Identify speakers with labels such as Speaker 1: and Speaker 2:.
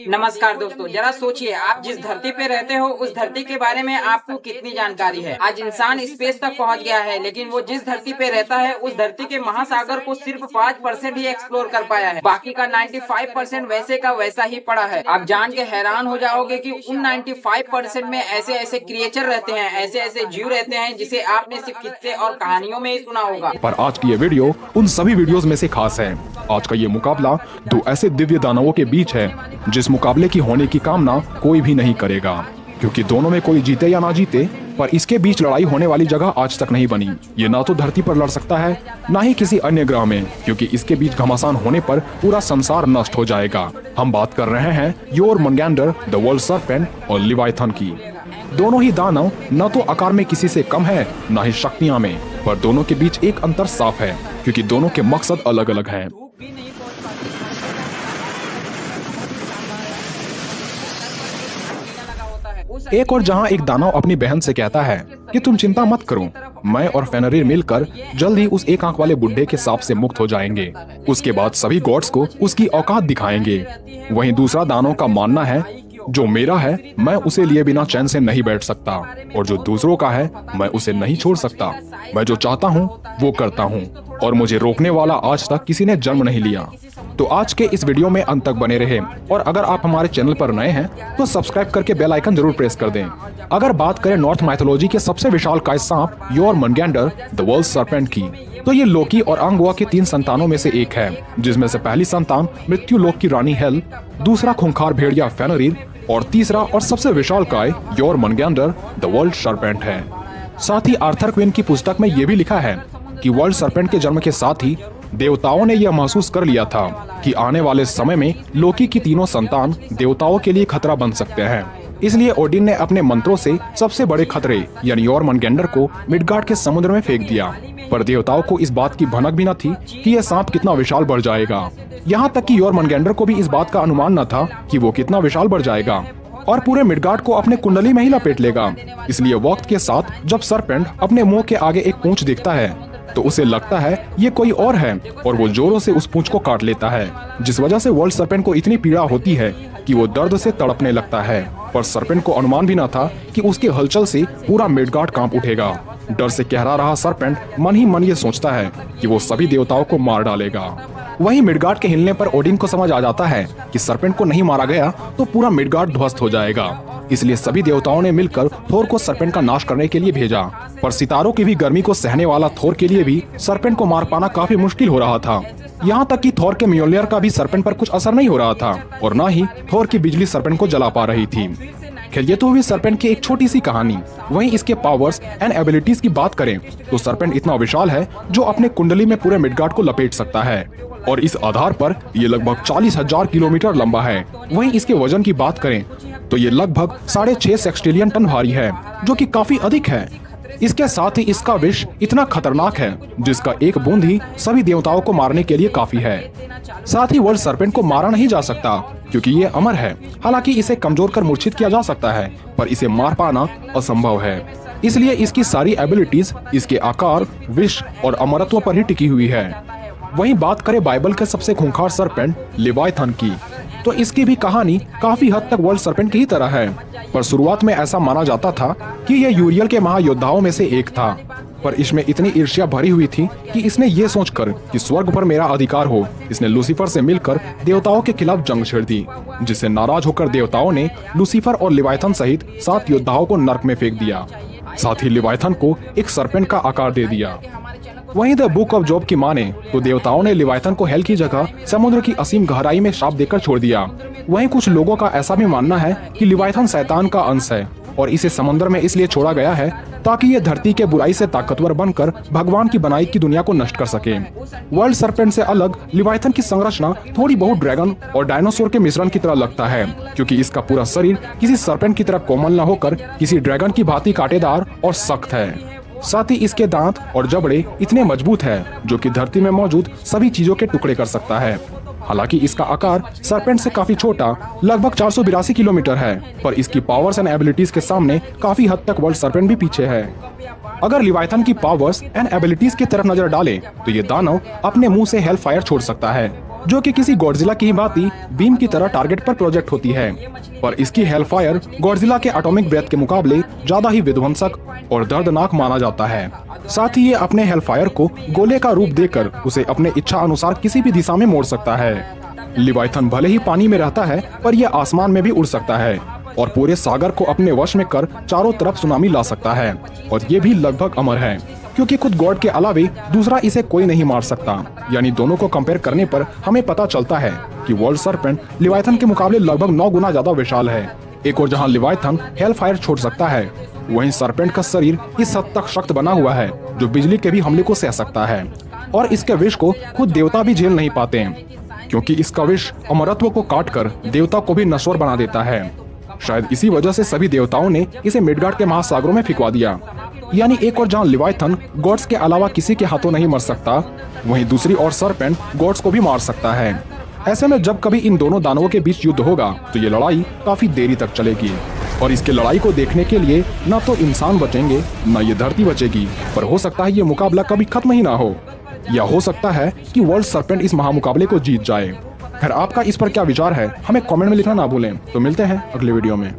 Speaker 1: नमस्कार दोस्तों, जरा सोचिए, आप जिस धरती पे रहते हो उस धरती के बारे में आपको कितनी जानकारी है। आज इंसान स्पेस तक पहुंच गया है, लेकिन वो जिस धरती पे रहता है उस धरती के महासागर को सिर्फ 5% ही एक्सप्लोर कर पाया है। बाकी का 95% वैसे का वैसा ही पड़ा है। आप जान के हैरान हो जाओगे कि उन 95% में ऐसे ऐसे क्रिएचर रहते हैं, ऐसे ऐसे जीव रहते हैं जिसे आपने सिर्फ किस्से और कहानियों में ही सुना होगा।
Speaker 2: पर आज की ये वीडियो उन सभी वीडियोस में से खास है। आज का ये मुकाबला दो ऐसे दिव्य दानवों के बीच है जिस मुकाबले की होने की कामना कोई भी नहीं करेगा, क्योंकि दोनों में कोई जीते या ना जीते, पर इसके बीच लड़ाई होने वाली जगह आज तक नहीं बनी। ये ना तो धरती पर लड़ सकता है, ना ही किसी अन्य ग्रह में, क्योंकि इसके बीच घमासान होने पर पूरा संसार नष्ट हो जाएगा। हम बात कर रहे हैं योरमंगैंडर द वर्ल्ड सर्पेंट और लिवाइथन की। दोनों ही दानव न तो आकार में किसी से कम है, न ही शक्तियां में, पर दोनों के बीच एक अंतर साफ है, क्योंकि दोनों के मकसद अलग अलग हैं। एक और जहां एक दानव अपनी बहन से कहता है कि तुम चिंता मत करो, मैं और फेनरिर मिलकर जल्द ही उस एक आंख वाले बुड्ढे के सांप से मुक्त हो जाएंगे। उसके बाद सभी गॉड्स को उसकी औकात दिखाएंगे। वहीं दूसरा दानव का मानना है, जो मेरा है मैं उसे लिए बिना चैन से नहीं बैठ सकता, और जो दूसरों का है मैं उसे नहीं छोड़ सकता। मैं जो चाहता हूँ वो करता हूँ, और मुझे रोकने वाला आज तक किसी ने जन्म नहीं लिया। तो आज के इस वीडियो में अंत तक बने रहे, और अगर आप हमारे चैनल पर नए हैं तो सब्सक्राइब करके बेल आइकन जरूर प्रेस कर दें। अगर बात करें नॉर्थ माइथोलॉजी के सबसे विशालकाय सांप योरमंगैंडर द वर्ल्ड सर्पेंट की, तो ये लोकी और अंगवा के 3 संतानों में से एक है, जिसमें से पहली संतान मृत्यु लोक की रानी हेल, दूसरा खूंखार भेड़िया फेनरिर, और तीसरा और सबसे विशालकाय योरमंगैंडर द वर्ल्ड सर्पेंट है। साथ ही आर्थर क्विन की पुस्तक में ये भी लिखा है कि वर्ल्ड सर्पेंट के जन्म के साथ ही देवताओं ने यह महसूस कर लिया था कि आने वाले समय में लोकी की तीनों संतान देवताओं के लिए खतरा बन सकते हैं। इसलिए ओडिन ने अपने मंत्रों से सबसे बड़े खतरे यानी योरमंगैंडर को मिडगार्ड के समुद्र में फेंक दिया। पर देवताओं को इस बात की भनक भी न थी कि यह सांप कितना विशाल बढ़ जाएगा। यहाँ तक कि योरमंगैंडर को भी इस बात का अनुमान न था कि वो कितना विशाल बढ़ जाएगा और पूरे मिडगार्ड को अपने कुंडली में ही लपेट लेगा। इसलिए वक्त के साथ जब सर्पेंट अपने मुंह के आगे एक पूंछ दिखता है तो उसे लगता है ये कोई और है, और वो जोरों से उस पूंछ को काट लेता है, जिस वजह से वर्ल्ड सर्पेंट को इतनी पीड़ा होती है कि वो दर्द से तड़पने लगता है। पर सर्पेंट को अनुमान भी न था कि उसके हलचल से पूरा मिडगार्ड कांप उठेगा। डर से कहरा रहा सर्पेंट मन ही मन ये सोचता है कि वो सभी देवताओं को मार डालेगा। वहीं मिडगार्ड के हिलने पर ओडिन को समझ आ जाता है कि सर्पेंट को नहीं मारा गया तो पूरा मिडगार्ड ध्वस्त हो जाएगा। इसलिए सभी देवताओं ने मिलकर थोर को सर्पेंट का नाश करने के लिए भेजा। पर सितारों की भी गर्मी को सहने वाला थोर के लिए भी सर्पेंट को मार पाना काफी मुश्किल हो रहा था। यहाँ तक कि थोर के म्योल्नियर का भी सर्पेंट पर कुछ असर नहीं हो रहा था, और न ही थोर की बिजली सर्पेंट को जला पा रही थी। खैर, ये तो हुई सर्पेंट की एक छोटी सी कहानी। वहीं इसके पावर्स एंड एबिलिटीज की बात करें तो सर्पेंट इतना विशाल है जो अपने कुंडली में पूरे मिडगार्ड को लपेट सकता है, और इस आधार पर ये लगभग 40,000 किलोमीटर लंबा है। वहीं इसके वजन की बात करें तो ये लगभग 6.5 सेक्सटिलियन टन भारी है, जो कि काफी अधिक है। इसके साथ ही इसका विष इतना खतरनाक है जिसका एक बूंद ही सभी देवताओं को मारने के लिए काफी है। साथ ही वर्ल्ड सर्पेंट को मारा नहीं जा सकता क्योंकि ये अमर है। हालांकि इसे कमजोर कर मूर्छित किया जा सकता है, पर इसे मार पाना असंभव है। इसलिए इसकी सारी एबिलिटीज इसके आकार, विष और अमरत्व पर ही टिकी हुई है। वहीं बात करें बाइबल के सबसे खूंखार सर्पेंट लिवाइथन की, तो इसकी भी कहानी काफी हद तक वर्ल्ड सर्पेंट की ही तरह है। पर शुरुआत में ऐसा माना जाता था कि यह यूरियल के महायोद्धाओं में से एक था, पर इसमें इतनी ईर्ष्या भरी हुई थी कि इसने ये सोचकर कि स्वर्ग पर मेरा अधिकार हो, इसने लूसीफर से मिलकर देवताओं के खिलाफ जंग छेड़ दी, जिससे नाराज होकर देवताओं ने लूसीफर और लिवाइथन सहित 7 योद्धाओं को नर्क में फेंक दिया। साथ ही लिवाइथन को एक सर्पेंट का आकार दे दिया। वहीं द बुक ऑफ जॉब की माने तो देवताओं ने लिवाइथन को हेल की जगह समुद्र की असीम गहराई में श्राप देकर छोड़ दिया। वहीं कुछ लोगों का ऐसा भी मानना है कि लिवाइथन शैतान का अंश है और इसे समुद्र में इसलिए छोड़ा गया है ताकि ये धरती के बुराई से ताकतवर बनकर भगवान की बनाई की दुनिया को नष्ट कर सके। वर्ल्ड सर्पेंट से अलग लिवाइथन की संरचना थोड़ी बहुत ड्रैगन और डायनासोर के मिश्रण की तरह लगता है, क्योंकि इसका पूरा शरीर किसी सर्पेंट की तरह कोमल न होकर किसी ड्रैगन की भांति कांटेदार और सख्त है। साथ ही इसके दांत और जबड़े इतने मजबूत है जो कि धरती में मौजूद सभी चीजों के टुकड़े कर सकता है। हालांकि इसका आकार सरपेंट से काफी छोटा लगभग 482 किलोमीटर है, पर इसकी पावर्स एंड एबिलिटीज के सामने काफी हद तक वर्ल्ड सरपेंट भी पीछे है। अगर लिवाइथन की पावर्स एंड एबिलिटीज की तरफ नजर डालें तो ये दानव अपने मुंह से हेल फायर छोड़ सकता है, जो कि किसी गॉडजिला की भांति बीम की तरह टारगेट पर प्रोजेक्ट होती है। पर इसकी हेल फायर गॉडजिला के एटॉमिक ब्रेथ के मुकाबले ज्यादा ही विध्वंसक और दर्दनाक माना जाता है। साथ ही ये अपने हेल फायर को गोले का रूप देकर उसे अपने इच्छा अनुसार किसी भी दिशा में मोड़ सकता है। लिवाइथन भले ही पानी में रहता है, पर यह आसमान में भी उड़ सकता है और पूरे सागर को अपने वश में कर चारों तरफ सुनामी ला सकता है। और ये भी लगभग अमर है, क्योंकि खुद गॉड के अलावे दूसरा इसे कोई नहीं मार सकता। यानी दोनों को कंपेयर करने पर हमें पता चलता है कि वर्ल्ड सरपेंट लिवाइथन के मुकाबले लगभग 9 गुना ज्यादा विशाल है। एक और जहां लिवाइथन हेल फायर छोड़ सकता है, वहीं सरपेंट का शरीर इस हद तक सख्त बना हुआ है जो बिजली के भी हमले को सह सकता है। और इसके विष को खुद देवता भी झेल नहीं पाते हैं, क्योंकि इसका विष अमरत्व को काट कर देवता को भी नश्वर बना देता है। शायद इसी वजह से सभी देवताओं ने इसे मिडगार्ड के महासागरों में फिकवा दिया। यानी एक और जहां लिवाइथन गॉड्स के अलावा किसी के हाथों नहीं मर सकता, वहीं दूसरी ओर सरपेंट गॉड्स को भी मार सकता है। ऐसे में जब कभी इन दोनों दानवों के बीच युद्ध होगा तो ये लड़ाई काफी देरी तक चलेगी। और इसके लड़ाई को देखने के लिए न तो इंसान बचेंगे न ये धरती बचेगी, पर हो सकता है ये मुकाबला कभी खत्म ही ना हो, या हो सकता है कि वर्ल्ड सरपेंट इस महामुकाबले को जीत जाए। खैर, आपका इस पर क्या विचार है हमें कमेंट में लिखना ना भूलें। तो मिलते हैं अगले वीडियो में।